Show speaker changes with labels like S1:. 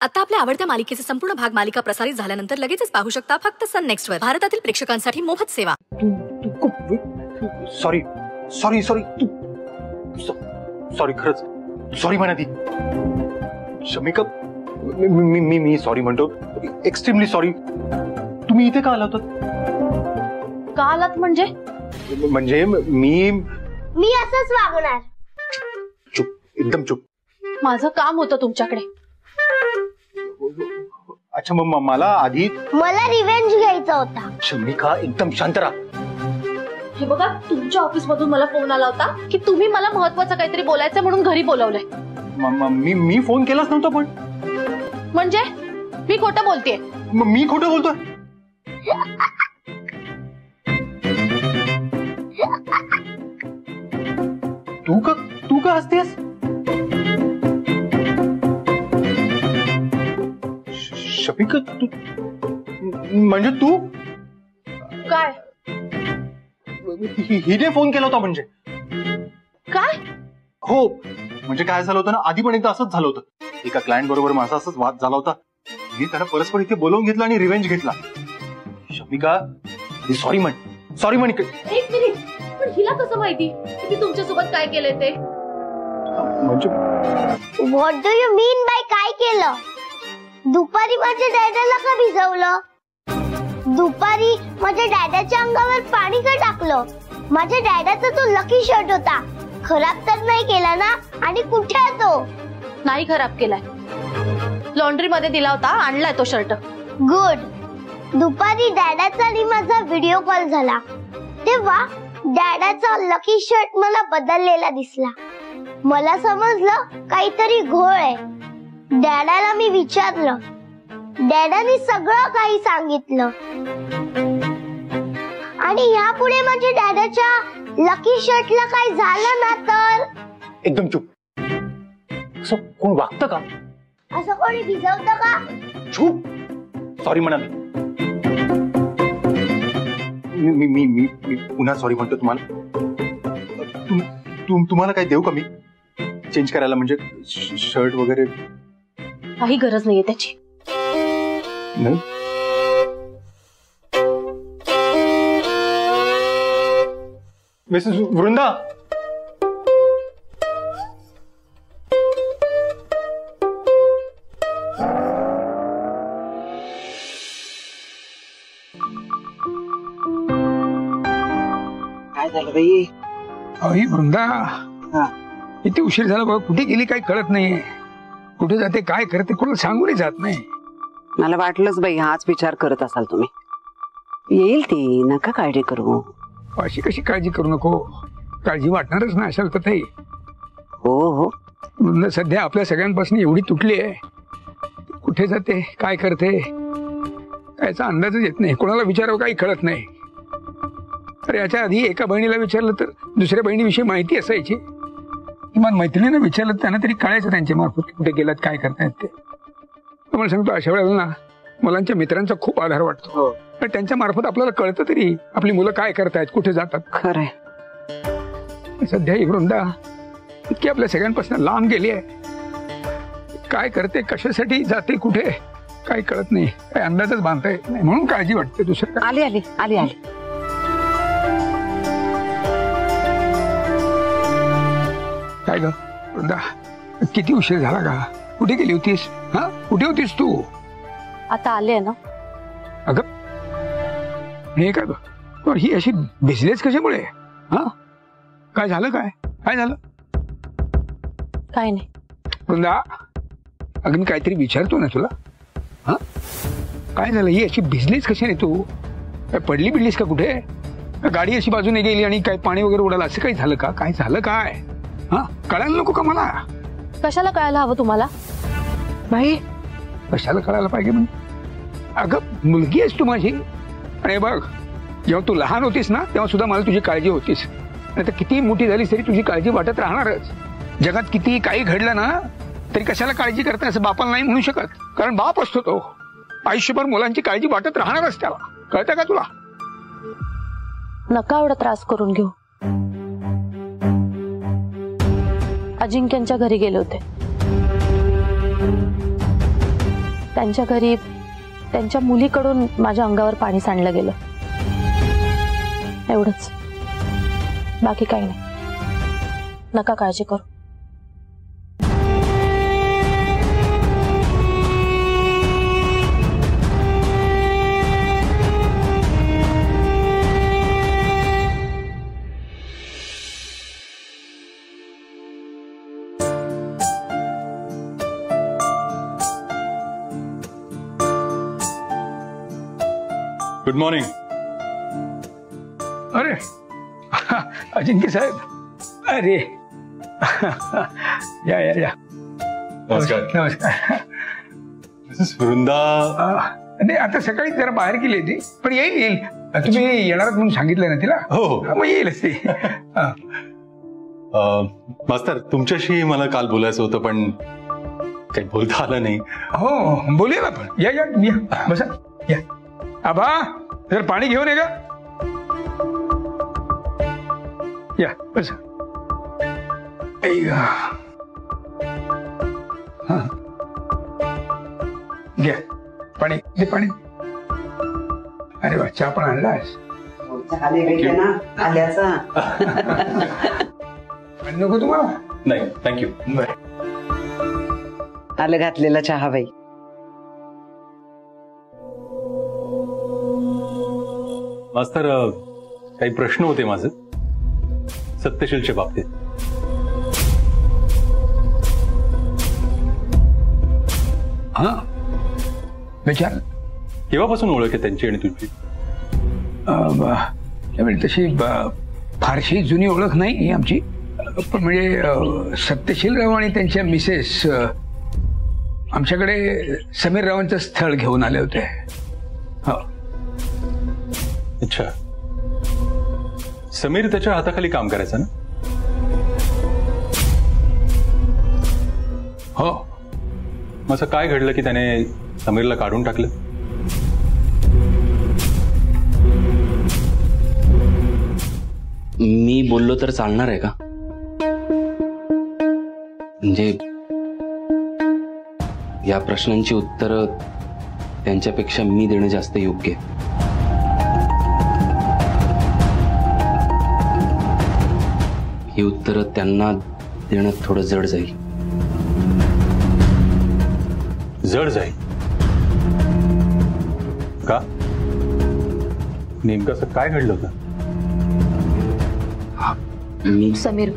S1: आता आपल्या आवडत्या मालिकेचे संपूर्ण भाग मालिका प्रसारित झाल्यानंतर लगेचच पाहू शकता फक्त सन नेक्स्ट वर. भारतातील प्रेक्षकांसाठी मोफत सेवा.
S2: सॉरी सॉरी सॉरी सॉरी खरंच सॉरी म्हणा ती. शमिका मी सॉरी म्हणतो. Extremely sorry. तुम्ही इथे का आला होतात?
S3: का आलात म्हणजे?
S2: म्हणजे
S4: मी असंच वागणार.
S2: चुप, एकदम चुप.
S3: माझं काम होतं तुमच्याकडे.
S2: अच्छा मग मला
S4: रिव्हेंज घ्यायचा होता.
S2: शमिका एकदम शांत राहा.
S3: हे बघा, तुमच्या ऑफिस मधून मला फोन आला होता की तुम्ही मला महत्वाचं काहीतरी बोलायचं म्हणून घरी बोलवलंय.
S2: मी फोन केलाच नव्हता. पण
S3: म्हणजे मी खोटं बोलतेय?
S2: मी खोटं बोलतोय? तू का हसतेस? शमिका तू म्हणजे तू
S3: काय?
S2: हिने फोन केला होता म्हणजे
S3: काय?
S2: हो म्हणजे काय झालं होतं ना, आधी पण एकदा असंच झालं होतं. एका क्लायंट बरोबर माझा असंच वाद झाला होता. मी त्याला परस्पर इथे बोलावून घेतला आणि रिव्हेंज घेतला. शमिका सॉरी म्हण.
S3: एक मिनिट, पण हिला कसं माहिती की तुमच्यासोबत काय केलंय ते?
S2: म्हणजे
S4: what do you mean by काय केलं? दुपारी माझ्या डॅडाला का भिजवलं? दुपारी माझ्या डॅडाच्या अंगावर पाणी का टाकलं? माझ्या डॅडाचा तो लकी शर्ट होता, खराब तर नाही केला ना? आणि कुठे आहे तो?
S3: नाही खराब केलाय, लॉन्ड्री मध्ये दिला होता, आणलाय तो शर्ट.
S4: गुड. दुपारी डॅडाचा आणि माझा व्हिडिओ कॉल झाला तेव्हा डॅडाचा लकी शर्ट मला बदललेला दिसला. मला समजलं काहीतरी घोळ आहे. डॅडाला मी विचारलं. डॅडाने सगळं काही सांगितलं. आणि यापुढे माझ्या डॅडाच्या लकी शर्टला काय झालं ना तर?
S2: एकदम चुप. असं कोण वागतं का?
S4: असं कोणी भिजवतं का?
S2: चुप. सॉरी म्हणा. मी पुन्हा सॉरी म्हणतो तुम्हाला. तुम्हाला काय देऊ का मी चेंज करायला? म्हणजे शर्ट वगैरे
S3: काही गरज नाहीये त्याची.
S2: नाही. मिसेस वृंदा,
S5: काय झालं बाई?
S6: अही वृंदा, किती उशीर झाला बघ. कुठे गेली काही कळत नाही. कुठे जाते काय करते कोणाला सांगूनही जात नाही.
S5: मला वाटलंच बाई हाच विचार करत असाल तुम्ही. येईल ती, नका काळजी करू.
S6: अशी कशी काळजी करू नको? काळजी वाटणारच ना असेल तर ते.
S5: हो हो.
S6: वृंदा सध्या आपल्या सगळ्यांपासून एवढी तुटली आहे. कुठे जाते काय करते याचा अंदाजच येत नाही. कोणाला विचारावं काही कळत नाही. अरे याच्या आधी एका बहिणीला विचारलं तर दुसऱ्या बहिणीविषयी माहिती असायची. किमान मैत्रिणीनं विचारलं त्यांना तरी कळायचं त्यांच्या मार्फत कुठे गेलात काय करतायत ते. तुम्हाला सांगतो अशा वेळेला ना मुलांच्या मित्रांचा खूप आधार वाटतो. पण त्यांच्या मार्फत आपल्याला कळतं तरी आपली मुलं काय करतायत कुठे जातात.
S5: खरंय.
S6: सध्या ही वृंदा इतकी आपल्या सगळ्यांपासून लांब गेली आहे. काय करते कशासाठी जाते कुठे काही कळत नाही. काही अंदाजच बांधता येत नाही. म्हणून काळजी वाटते. दुसरं
S5: आली आली आली आली.
S6: काय ग वृंदा, किती उशीर झाला का? कुठे गेली होतीस? हा कुठे होतीस तू?
S3: आता आले ना.
S6: अगं हे का ग, ही अशी भिजलेच कशामुळे? हा काय झालं? काय झालं?
S3: काय नाही
S6: वृंदा. अगं मी काहीतरी विचारतो ना तुला. हा काय झालं? ही अशी भिजलीच कशाने तू? काय पडली बिडलीस का कुठे? गाडी अशी बाजूने गेली आणि काय पाणी वगैरे उडालं असं काही झालं का? काय झालं काय? हा कळायला नको का मला?
S3: कशाला कळायला हवं तुम्हाला?
S6: नाही कशाला कळायला पाहिजे म्हणजे? अगं मुलगी आहेस तू माझी. आणि बघ जेव्हा तू लहान होतीस ना तेव्हा सुद्धा मला तुझी काळजी होतीस. आता किती मोठी झालीस तरी तुझी काळजी वाटत राहणारच. जगात किती काही घडलं ना तरी कशाला काळजी करताय असं बापाला नाही म्हणू शकत. कारण बाप असतो तो. आयुष्यभर मुलांची काळजी वाटत राहणारच त्याला. कळतं का तुला?
S3: नका एवढा त्रास करून घेऊ. अजिंक्यांच्या घरी गेले होते. त्यांच्या घरी त्यांच्या मुलीकडून माझ्या अंगावर पाणी सांडलं गेलं, एवढंच. बाकी काही नाही. नका काळजी करू.
S2: Good morning.
S6: अरे अजिंक्य साहेब, अरे या या या.
S2: नमस्कार.
S6: नमस्कार.
S2: मिसेस वृंदा.
S6: नाही, आता सकाळी जरा बाहेर गेली ती, पण येईल. तुम्ही येणार म्हणून सांगितलं ना तिला.
S2: हो.
S6: मग येईलच ती.
S2: मास्तर, तुमच्याशी मला काल बोलायचं होतं पण काही बोलता आलं नाही.
S6: हो, बोलूया ना आपण. या या या, बसा या. आबा, जर पाणी घेऊन ये का. या बसा. घ्या पाणी, दे पाणी. अरे वा, चहा पण आणलास.
S5: आल्याचा
S6: नको तुम्हाला.
S2: नाही, थँक्यू.
S5: आलं घातलेला चहा बाई.
S2: मास्तर, काही प्रश्न होते माझे सत्यशीलच्या बाबतीत.
S6: हा, विचार.
S2: केव्हापासून ओळख आहे त्यांची आणि तुझी?
S6: त्यावेळी तशी फारशी जुनी ओळख नाही ही आमची, पण म्हणजे सत्यशीलराव आणि त्यांच्या मिसेस आमच्याकडे समीर रावांचं स्थळ घेऊन आले होते. हो.
S2: अच्छा, समीर त्याच्या हाताखाली काम करायचं ना?
S6: हो.
S2: मग असं काय घडलं की त्याने समीरला काढून टाकलं?
S7: मी बोललो तर चालणार आहे का? म्हणजे या प्रश्नांची उत्तरं त्यांच्यापेक्षा मी देणं जास्त योग्य आहे. ही उत्तरं त्यांना देणं थोडं जड जाईल.
S2: जड जाईल का? नेमकं असं काय घडलं होतं?
S7: मी
S3: समीर,